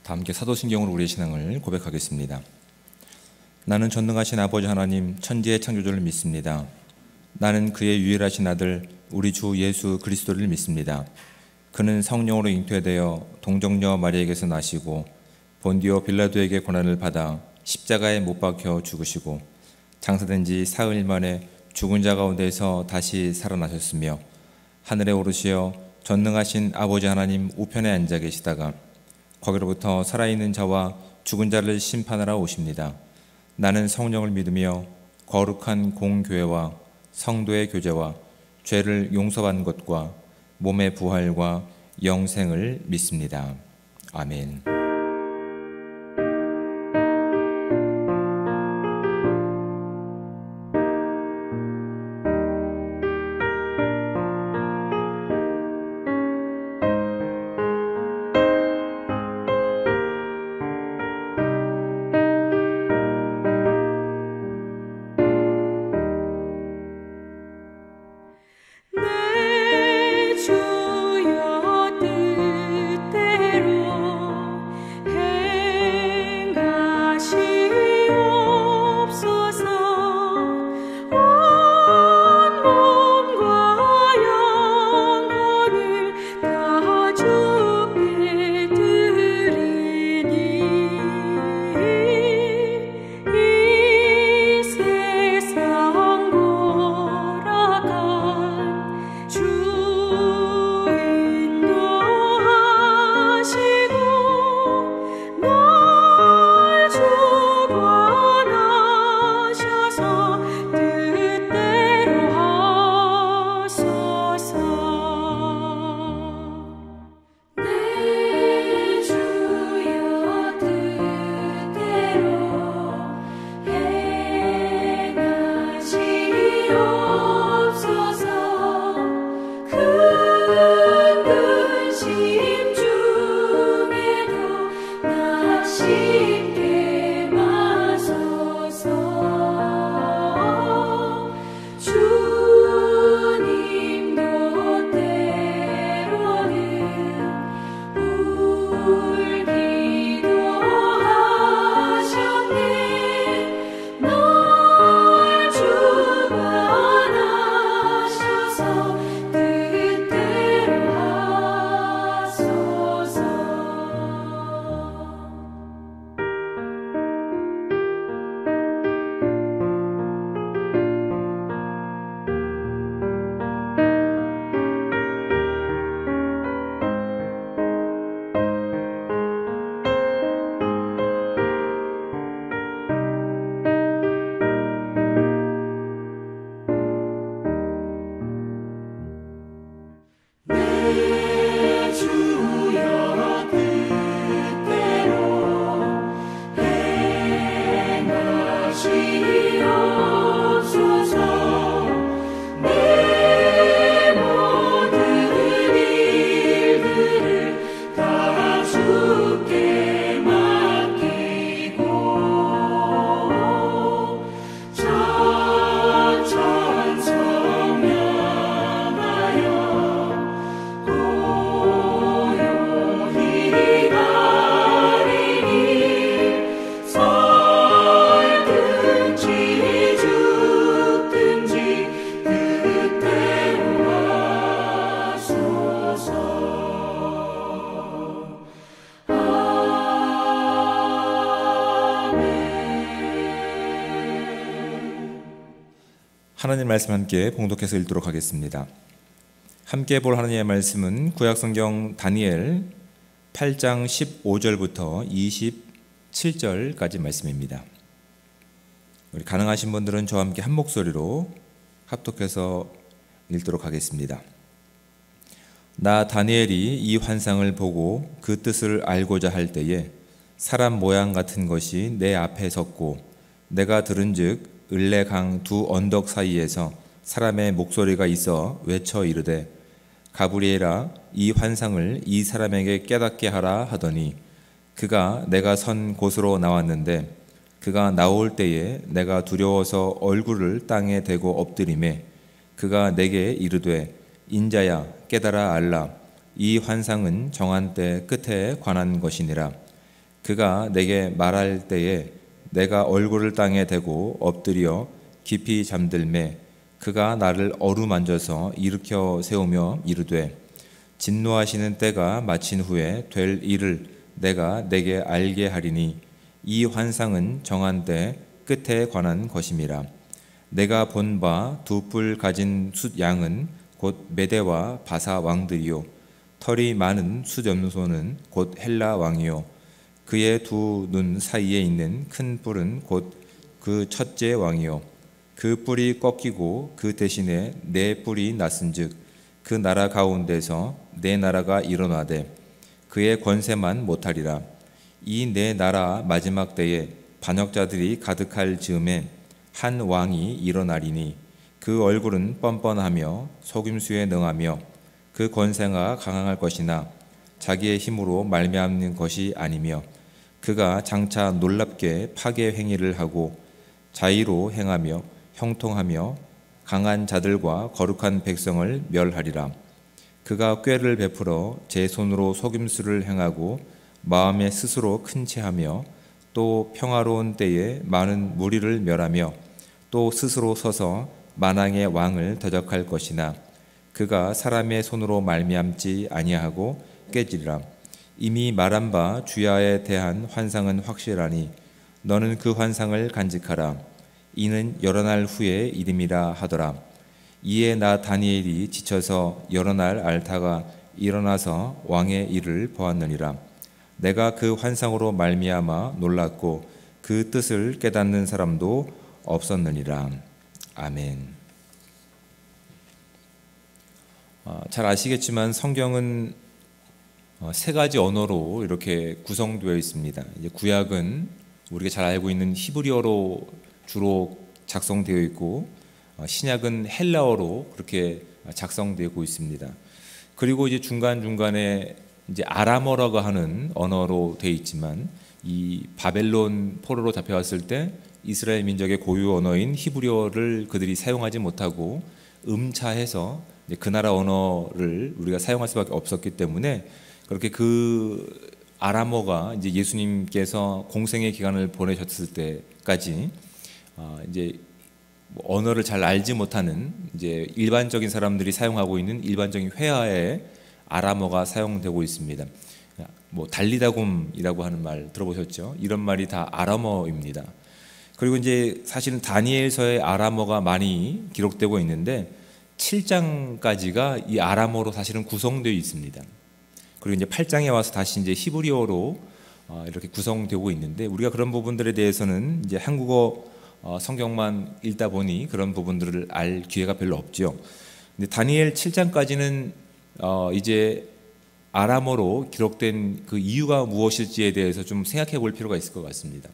다 함께 사도신경으로 우리의 신앙을 고백하겠습니다. 나는 전능하신 아버지 하나님 천지의 창조주를 믿습니다. 나는 그의 유일하신 아들 우리 주 예수 그리스도를 믿습니다. 그는 성령으로 잉태되어 동정녀 마리아에게서 나시고 본디오 빌라도에게 고난을 받아 십자가에 못 박혀 죽으시고 장사된 지 사흘 만에 죽은 자 가운데서 다시 살아나셨으며 하늘에 오르시어 전능하신 아버지 하나님 우편에 앉아 계시다가 거기로부터 살아있는 자와 죽은 자를 심판하러 오십니다. 나는 성령을 믿으며 거룩한 공교회와 성도의 교제와 죄를 용서받는 것과 몸의 부활과 영생을 믿습니다. 아멘. 하나님 말씀 함께 봉독해서 읽도록 하겠습니다. 함께 볼 하나님의 말씀은 구약성경 다니엘 8장 15절부터 27절까지 말씀입니다. 우리 가능하신 분들은 저와 함께 한 목소리로 합독해서 읽도록 하겠습니다. 나 다니엘이 이 환상을 보고 그 뜻을 알고자 할 때에 사람 모양 같은 것이 내 앞에 섰고 내가 들은즉 을레강 두 언덕 사이에서 사람의 목소리가 있어 외쳐 이르되 가브리엘아 이 환상을 이 사람에게 깨닫게 하라 하더니 그가 내가 선 곳으로 나왔는데 그가 나올 때에 내가 두려워서 얼굴을 땅에 대고 엎드리매 그가 내게 이르되 인자야 깨달아 알라 이 환상은 정한 때 끝에 관한 것이니라. 그가 내게 말할 때에 내가 얼굴을 땅에 대고 엎드려 깊이 잠들매 그가 나를 어루만져서 일으켜 세우며 이르되 진노하시는 때가 마친 후에 될 일을 내가 내게 알게 하리니 이 환상은 정한 때 끝에 관한 것임이라. 내가 본 바 두 뿔 가진 숫 양은 곧 메대와 바사 왕들이요 털이 많은 숫 염소는 곧 헬라 왕이요 그의 두 눈 사이에 있는 큰 뿔은 곧 그 첫째 왕이요 그 뿔이 꺾이고 그 대신에 네 뿔이 났은즉 그 나라 가운데서 네 나라가 일어나되 그의 권세만 못하리라. 이 네 나라 마지막 때에 반역자들이 가득할 즈음에 한 왕이 일어나리니 그 얼굴은 뻔뻔하며 속임수에 능하며 그 권세가 강할 것이나 자기의 힘으로 말미암는 것이 아니며 그가 장차 놀랍게 파괴 행위를 하고 자의로 행하며 형통하며 강한 자들과 거룩한 백성을 멸하리라. 그가 꾀를 베풀어 제 손으로 속임수를 행하고 마음에 스스로 큰 체하며 또 평화로운 때에 많은 무리를 멸하며 또 스스로 서서 만왕의 왕을 대적할 것이나 그가 사람의 손으로 말미암지 아니하고 깨지리라. 이미 말한 바 주야에 대한 환상은 확실하니 너는 그 환상을 간직하라. 이는 여러 날 후의 일임이라 하더라. 이에 나 다니엘이 지쳐서 여러 날 앓다가 일어나서 왕의 일을 보았느니라. 내가 그 환상으로 말미암아 놀랐고 그 뜻을 깨닫는 사람도 없었느니라. 아멘. 잘 아시겠지만 성경은 세 가지 언어로 이렇게 구성되어 있습니다. 이제 구약은 우리가 잘 알고 있는 히브리어로 주로 작성되어 있고 신약은 헬라어로 그렇게 작성되고 있습니다. 그리고 이제 중간중간에 이제 아람어라고 하는 언어로 되어 있지만 이 바벨론 포로로 잡혀왔을 때 이스라엘 민족의 고유 언어인 히브리어를 그들이 사용하지 못하고 음차해서 그 나라 언어를 우리가 사용할 수밖에 없었기 때문에 그렇게 그 아람어가 이제 예수님께서 공생의 기간을 보내셨을 때까지 이제 언어를 잘 알지 못하는 이제 일반적인 사람들이 사용하고 있는 일반적인 회화에 아람어가 사용되고 있습니다. 뭐 달리다곰이라고 하는 말 들어보셨죠? 이런 말이 다 아람어입니다. 그리고 이제 사실은 다니엘서의 아람어가 많이 기록되고 있는데 7장까지가 이 아람어로 사실은 구성되어 있습니다. 그리고 이제 8장에 와서 다시 이제 히브리어로 이렇게 구성되고 있는데 우리가 그런 부분들에 대해서는 이제 한국어 성경만 읽다 보니 그런 부분들을 알 기회가 별로 없죠. 근데 다니엘 7장까지는 이제 아람어로 기록된 그 이유가 무엇일지에 대해서 좀 생각해 볼 필요가 있을 것 같습니다.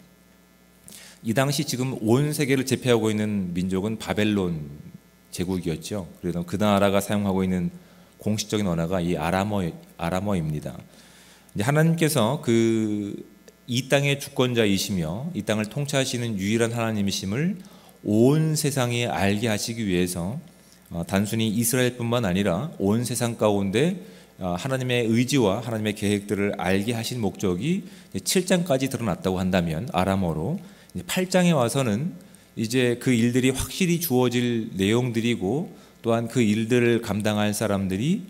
이 당시 지금 온 세계를 제패하고 있는 민족은 바벨론 제국이었죠. 그래서 그 나라가 사용하고 있는 공식적인 언어가 이 아람어입니다. 이제 하나님께서 이 땅의 주권자이시며 이 땅을 통치하시는 유일한 하나님이심을 온 세상에 알게 하시기 위해서 단순히 이스라엘뿐만 아니라 온 세상 가운데 하나님의 의지와 하나님의 계획들을 알게 하신 목적이 7장까지 드러났다고 한다면 아람어로 8장에 와서는 이제 그 일들이 확실히 주어질 내용들이고 또한 그 일들을 감당할 사람들이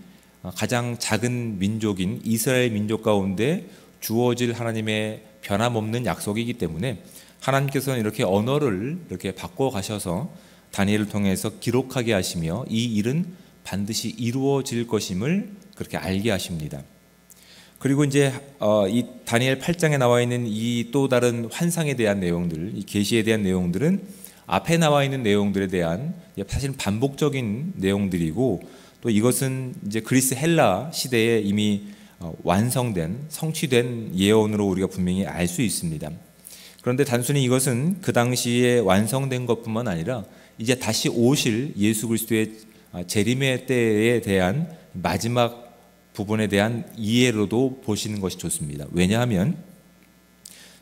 가장 작은 민족인 이스라엘 민족 가운데 주어질 하나님의 변함없는 약속이기 때문에 하나님께서는 이렇게 언어를 이렇게 바꿔 가셔서 다니엘을 통해서 기록하게 하시며 이 일은 반드시 이루어질 것임을 그렇게 알게 하십니다. 그리고 이제 이 다니엘 8장에 나와 있는 이 또 다른 환상에 대한 내용들, 이 계시에 대한 내용들은 앞에 나와 있는 내용들에 대한 사실 반복적인 내용들이고 또 이것은 이제 그리스 헬라 시대에 이미 완성된 성취된 예언으로 우리가 분명히 알 수 있습니다. 그런데 단순히 이것은 그 당시에 완성된 것뿐만 아니라 이제 다시 오실 예수 그리스도의 재림의 때에 대한 마지막 부분에 대한 이해로도 보시는 것이 좋습니다. 왜냐하면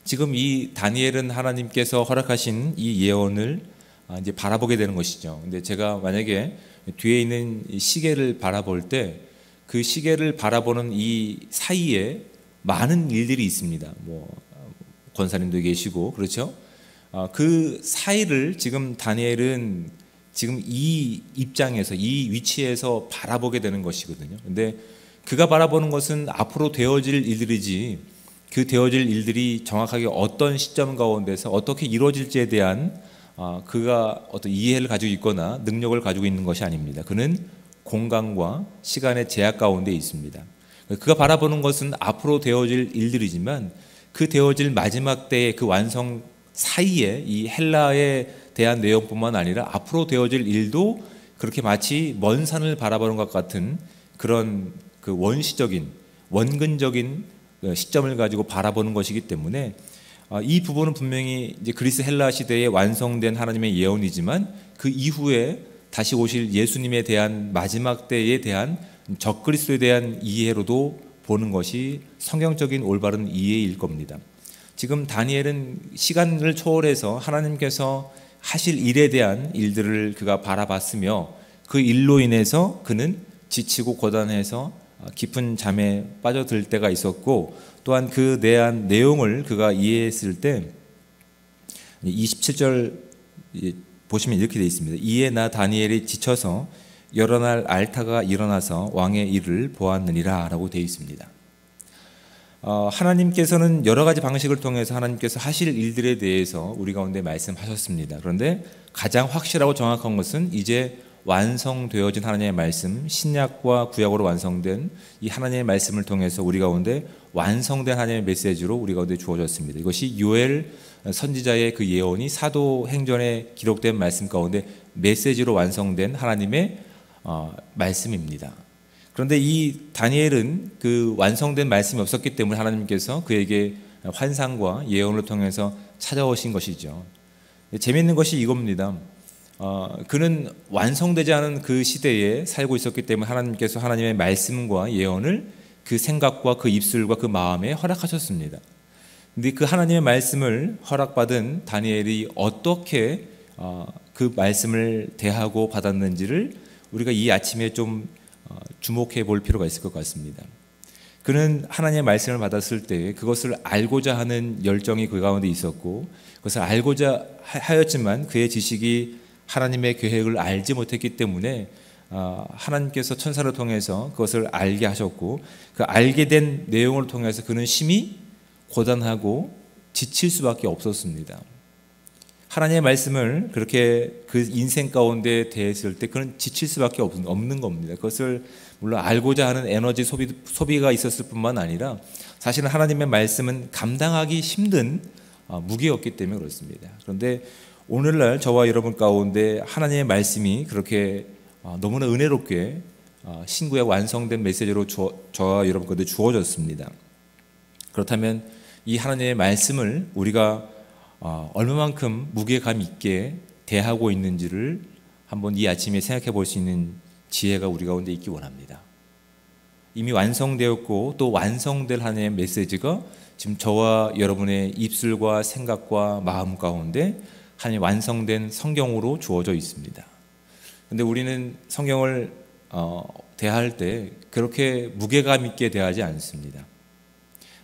지금 이 다니엘은 하나님께서 허락하신 이 예언을 이제 바라보게 되는 것이죠. 근데 제가 만약에 뒤에 있는 시계를 바라볼 때 그 시계를 바라보는 이 사이에 많은 일들이 있습니다. 뭐 권사님도 계시고 그렇죠. 그 사이를 지금 다니엘은 지금 이 입장에서 이 위치에서 바라보게 되는 것이거든요. 근데 그가 바라보는 것은 앞으로 되어질 일들이지 그 되어질 일들이 정확하게 어떤 시점 가운데서 어떻게 이루어질지에 대한 그가 어떤 이해를 가지고 있거나 능력을 가지고 있는 것이 아닙니다. 그는 공간과 시간의 제약 가운데 있습니다. 그가 바라보는 것은 앞으로 되어질 일들이지만 그 되어질 마지막 때의 그 완성 사이에 이 헬라에 대한 내용뿐만 아니라 앞으로 되어질 일도 그렇게 마치 먼 산을 바라보는 것 같은 그런 그 원시적인 원근적인 시점을 가지고 바라보는 것이기 때문에 이 부분은 분명히 이제 그리스 헬라 시대에 완성된 하나님의 예언이지만 그 이후에 다시 오실 예수님에 대한 마지막 때에 대한 적그리스도에 대한 이해로도 보는 것이 성경적인 올바른 이해일 겁니다. 지금 다니엘은 시간을 초월해서 하나님께서 하실 일에 대한 일들을 그가 바라봤으며 그 일로 인해서 그는 지치고 고단해서 깊은 잠에 빠져들 때가 있었고 또한 그 대한 내용을 그가 이해했을 때 27절 보시면 이렇게 되어 있습니다. 이에 나 다니엘이 지쳐서 여러 날 알타가 일어나서 왕의 일을 보았느니라 라고 되어 있습니다. 하나님께서는 여러 가지 방식을 통해서 하나님께서 하실 일들에 대해서 우리 가운데 말씀하셨습니다. 그런데 가장 확실하고 정확한 것은 이제 완성되어진 하나님의 말씀, 신약과 구약으로 완성된 이 하나님의 말씀을 통해서 우리 가운데 완성된 하나님의 메시지로 우리 가운데 주어졌습니다. 이것이 요엘 선지자의 그 예언이 사도행전에 기록된 말씀 가운데 메시지로 완성된 하나님의 말씀입니다. 그런데 이 다니엘은 그 완성된 말씀이 없었기 때문에 하나님께서 그에게 환상과 예언을 통해서 찾아오신 것이죠. 재미있는 것이 이겁니다. 그는 완성되지 않은 그 시대에 살고 있었기 때문에 하나님께서 하나님의 말씀과 예언을 그 생각과 그 입술과 그 마음에 허락하셨습니다. 근데 그 하나님의 말씀을 허락받은 다니엘이 어떻게 그 말씀을 대하고 받았는지를 우리가 이 아침에 좀 주목해 볼 필요가 있을 것 같습니다. 그는 하나님의 말씀을 받았을 때 그것을 알고자 하는 열정이 그 가운데 있었고 그것을 알고자 하였지만 그의 지식이 하나님의 계획을 알지 못했기 때문에 하나님께서 천사를 통해서 그것을 알게 하셨고 그 알게 된 내용을 통해서 그는 심히 고단하고 지칠 수밖에 없었습니다. 하나님의 말씀을 그렇게 그 인생 가운데 대했을 때 그는 지칠 수밖에 없는 겁니다. 그것을 물론 알고자 하는 에너지 소비가 있었을 뿐만 아니라 사실은 하나님의 말씀은 감당하기 힘든 무게였기 때문에 그렇습니다. 그런데 오늘날 저와 여러분 가운데 하나님의 말씀이 그렇게 너무나 은혜롭게 신구약 완성된 메시지로 저와 여러분 가운데 주어졌습니다. 그렇다면 이 하나님의 말씀을 우리가 얼마만큼 무게감 있게 대하고 있는지를 한번 이 아침에 생각해 볼 수 있는 지혜가 우리 가운데 있기 원합니다. 이미 완성되었고 또 완성될 하나님의 메시지가 지금 저와 여러분의 입술과 생각과 마음 가운데 하나님 완성된 성경으로 주어져 있습니다. 그런데 우리는 성경을 대할 때 그렇게 무게감 있게 대하지 않습니다.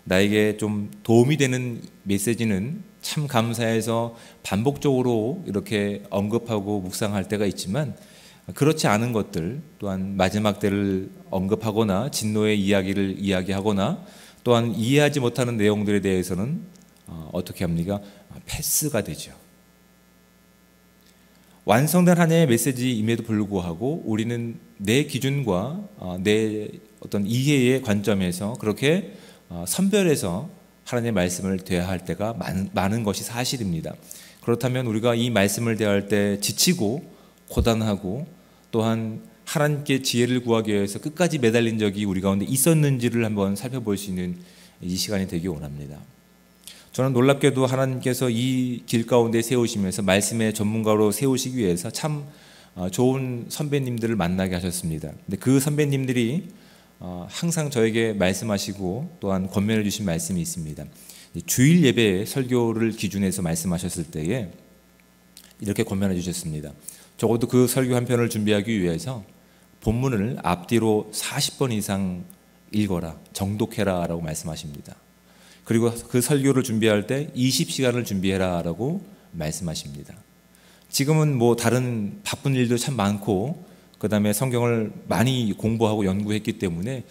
나에게 좀 도움이 되는 메시지는 참 감사해서 반복적으로 이렇게 언급하고 묵상할 때가 있지만 그렇지 않은 것들 또한 마지막 때를 언급하거나 진노의 이야기를 이야기하거나 또한 이해하지 못하는 내용들에 대해서는 어떻게 합니까? 패스가 되죠. 완성된 하나님의 메시지임에도 불구하고 우리는 내 기준과 내 어떤 이해의 관점에서 그렇게 선별해서 하나님의 말씀을 대할 때가 많은 것이 사실입니다. 그렇다면 우리가 이 말씀을 대할 때 지치고 고단하고 또한 하나님께 지혜를 구하기 위해서 끝까지 매달린 적이 우리 가운데 있었는지를 한번 살펴볼 수 있는 이 시간이 되기 원합니다. 저는 놀랍게도 하나님께서 이 길 가운데 세우시면서 말씀의 전문가로 세우시기 위해서 참 좋은 선배님들을 만나게 하셨습니다. 근데 그 선배님들이 항상 저에게 말씀하시고 또한 권면해 주신 말씀이 있습니다. 주일 예배 설교를 기준해서 말씀하셨을 때에 이렇게 권면해 주셨습니다. 적어도 그 설교 한 편을 준비하기 위해서 본문을 앞뒤로 40번 이상 읽어라, 정독해라 라고 말씀하십니다. 그리고 그 설교를 준비할 때 20시간을 준비해라 라고 말씀하십니다. 지금은 뭐 다른 바쁜 일도 참 많고 그 다음에 성경을 많이 공부하고 연구했기 때문에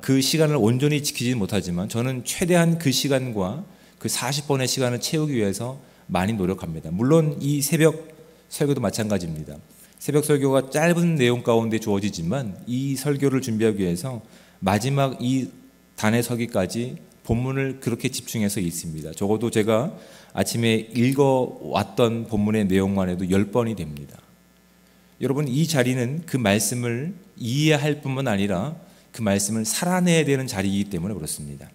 그 시간을 온전히 지키지 못하지만 저는 최대한 그 시간과 그 40번의 시간을 채우기 위해서 많이 노력합니다. 물론 이 새벽 설교도 마찬가지입니다. 새벽 설교가 짧은 내용 가운데 주어지지만 이 설교를 준비하기 위해서 마지막 이 단에 서기까지 본문을 그렇게 집중해서 읽습니다. 적어도 제가 아침에 읽어왔던 본문의 내용만 해도 10번이 됩니다. 여러분, 이 자리는 그 말씀을 이해할 뿐만 아니라 그 말씀을 살아내야 되는 자리이기 때문에 그렇습니다.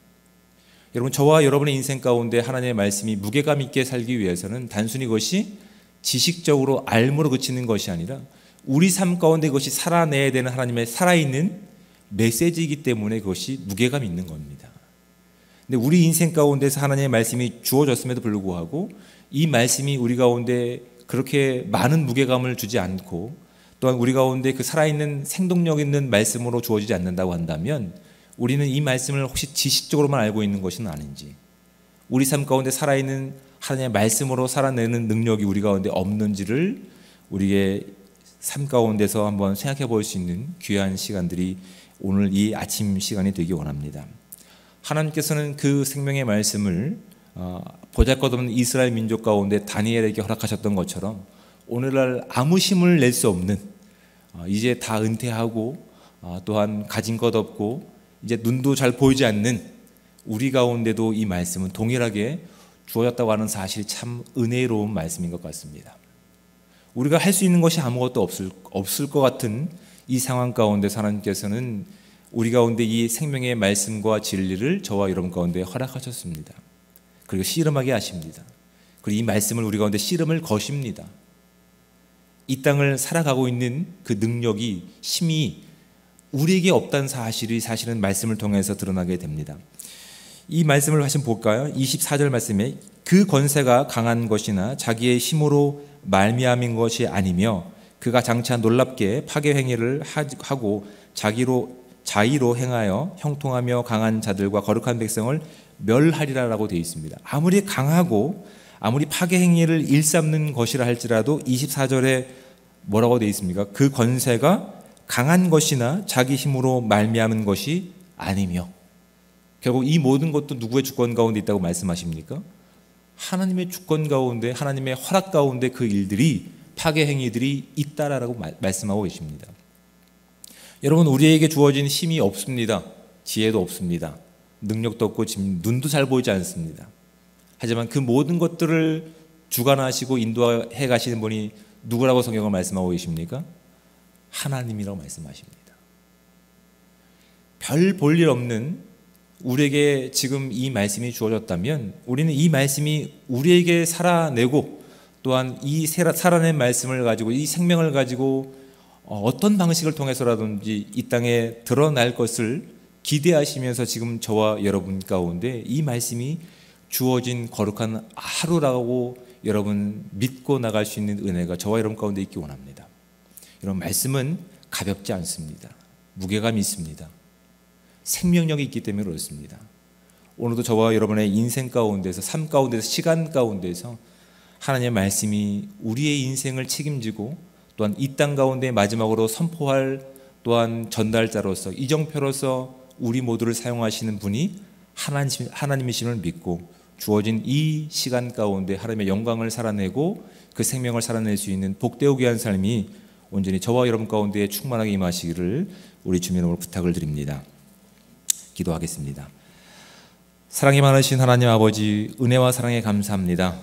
여러분, 저와 여러분의 인생 가운데 하나님의 말씀이 무게감 있게 살기 위해서는 단순히 그것이 지식적으로 알므로 그치는 것이 아니라 우리 삶 가운데 그것이 살아내야 되는 하나님의 살아있는 메시지이기 때문에 그것이 무게감 있는 겁니다. 근데 우리 인생 가운데서 하나님의 말씀이 주어졌음에도 불구하고 이 말씀이 우리 가운데 그렇게 많은 무게감을 주지 않고 또한 우리 가운데 그 살아있는 생동력 있는 말씀으로 주어지지 않는다고 한다면 우리는 이 말씀을 혹시 지식적으로만 알고 있는 것은 아닌지, 우리 삶 가운데 살아있는 하나님의 말씀으로 살아내는 능력이 우리 가운데 없는지를 우리의 삶 가운데서 한번 생각해 볼 수 있는 귀한 시간들이 오늘 이 아침 시간이 되기 원합니다. 하나님께서는 그 생명의 말씀을 보잘것없는 이스라엘 민족 가운데 다니엘에게 허락하셨던 것처럼 오늘날 아무 힘을 낼 수 없는, 이제 다 은퇴하고 또한 가진 것 없고 이제 눈도 잘 보이지 않는 우리 가운데도 이 말씀은 동일하게 주어졌다고 하는 사실이 참 은혜로운 말씀인 것 같습니다. 우리가 할 수 있는 것이 아무것도 없을 것 같은 이 상황 가운데 하나님께서는 우리 가운데 이 생명의 말씀과 진리를 저와 여러분 가운데 허락하셨습니다. 그리고 씨름하게 하십니다. 그리고 이 말씀을 우리 가운데 씨름을 거십니다. 이 땅을 살아가고 있는 그 능력이, 힘이 우리에게 없다는 사실이 사실은 말씀을 통해서 드러나게 됩니다. 이 말씀을 다시 볼까요? 24절 말씀에 그 권세가 강한 것이나 자기의 힘으로 말미암은 것이 아니며 그가 장차 놀랍게 파괴 행위를 하고 자의로 행하여 형통하며 강한 자들과 거룩한 백성을 멸하리라라고 되어 있습니다. 아무리 강하고 아무리 파괴 행위를 일삼는 것이라 할지라도 24절에 뭐라고 되어 있습니까? 그 권세가 강한 것이나 자기 힘으로 말미암은 것이 아니며, 결국 이 모든 것도 누구의 주권 가운데 있다고 말씀하십니까? 하나님의 주권 가운데, 하나님의 허락 가운데 그 일들이, 파괴 행위들이 있다라고 말씀하고 계십니다. 여러분, 우리에게 주어진 힘이 없습니다. 지혜도 없습니다. 능력도 없고 지금 눈도 잘 보이지 않습니다. 하지만 그 모든 것들을 주관하시고 인도해 가시는 분이 누구라고 성경을 말씀하고 계십니까? 하나님이라고 말씀하십니다. 별 볼 일 없는 우리에게 지금 이 말씀이 주어졌다면 우리는 이 말씀이 우리에게 살아내고 또한 이 살아낸 말씀을 가지고, 이 생명을 가지고 어떤 방식을 통해서라든지 이 땅에 드러날 것을 기대하시면서 지금 저와 여러분 가운데 이 말씀이 주어진 거룩한 하루라고 여러분 믿고 나갈 수 있는 은혜가 저와 여러분 가운데 있기 원합니다. 이런 말씀은 가볍지 않습니다. 무게감이 있습니다. 생명력이 있기 때문에 그렇습니다. 오늘도 저와 여러분의 인생 가운데서, 삶 가운데서, 시간 가운데서 하나님의 말씀이 우리의 인생을 책임지고 또한 이 땅 가운데 마지막으로 선포할 또한 전달자로서, 이정표로서 우리 모두를 사용하시는 분이 하나님이심을 믿고 주어진 이 시간 가운데 하나님의 영광을 살아내고 그 생명을 살아낼 수 있는 복되고 귀한 삶이 온전히 저와 여러분 가운데 충만하게 임하시기를 우리 주님 이름으로 부탁을 드립니다. 기도하겠습니다. 사랑이 많으신 하나님 아버지, 은혜와 사랑에 감사합니다.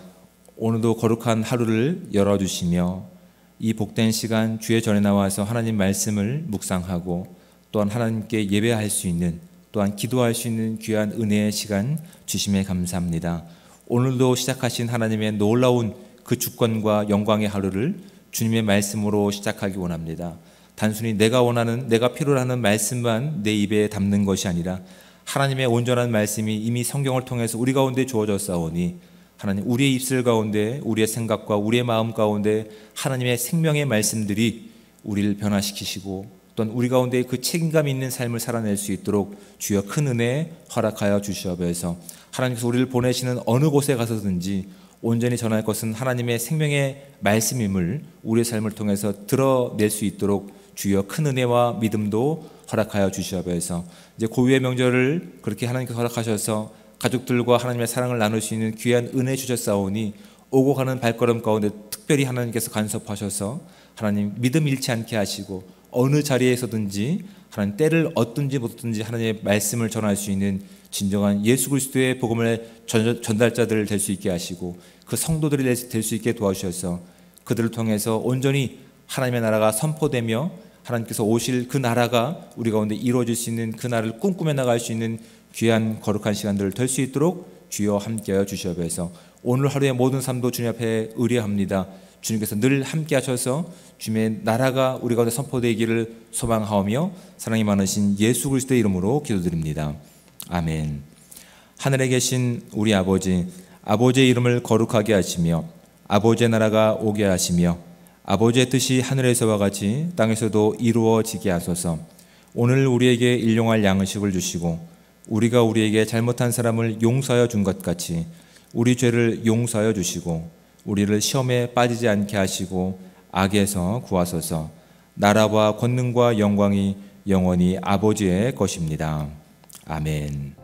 오늘도 거룩한 하루를 열어주시며 이 복된 시간 주의 전에 나와서 하나님 말씀을 묵상하고 또한 하나님께 예배할 수 있는, 또한 기도할 수 있는 귀한 은혜의 시간 주심에 감사합니다. 오늘도 시작하신 하나님의 놀라운 그 주권과 영광의 하루를 주님의 말씀으로 시작하기 원합니다. 단순히 내가 원하는, 내가 필요로 하는 말씀만 내 입에 담는 것이 아니라 하나님의 온전한 말씀이 이미 성경을 통해서 우리 가운데 주어졌사오니 하나님, 우리의 입술 가운데, 우리의 생각과 우리의 마음 가운데 하나님의 생명의 말씀들이 우리를 변화시키시고 또한 우리 가운데 그 책임감 있는 삶을 살아낼 수 있도록 주여 큰 은혜 허락하여 주시옵소서. 하나님께서 우리를 보내시는 어느 곳에 가서든지 온전히 전할 것은 하나님의 생명의 말씀임을 우리의 삶을 통해서 드러낼 수 있도록 주여 큰 은혜와 믿음도 허락하여 주시옵소서. 이제 고유의 명절을 그렇게 하나님께서 허락하셔서 가족들과 하나님의 사랑을 나눌 수 있는 귀한 은혜 주셨사오니 오고 가는 발걸음 가운데 특별히 하나님께서 간섭하셔서 하나님 믿음 잃지 않게 하시고 어느 자리에서든지 하나님 때를 얻든지 못 얻든지 하나님의 말씀을 전할 수 있는 진정한 예수 그리스도의 복음을 전달자들 될 수 있게 하시고 그 성도들이 될 수 있게 도와주셔서 그들을 통해서 온전히 하나님의 나라가 선포되며 하나님께서 오실 그 나라가 우리 가운데 이루어질 수 있는 그 나라를 꿈꾸며 나갈 수 있는 귀한 거룩한 시간들을 될 수 있도록 주여 함께하여 주시옵소서. 오늘 하루의 모든 삶도 주님 앞에 의뢰합니다. 주님께서 늘 함께 하셔서 주님의 나라가 우리 가운데 선포되기를 소망하오며 사랑이 많으신 예수 그리스도의 이름으로 기도드립니다. 아멘. 하늘에 계신 우리 아버지, 아버지의 이름을 거룩하게 하시며 아버지의 나라가 오게 하시며 아버지의 뜻이 하늘에서와 같이 땅에서도 이루어지게 하소서. 오늘 우리에게 일용할 양식을 주시고 우리가 우리에게 잘못한 사람을 용서하여 준 것 같이 우리 죄를 용서하여 주시고 우리를 시험에 빠지지 않게 하시고 악에서 구하소서. 나라와 권능과 영광이 영원히 아버지의 것입니다. 아멘.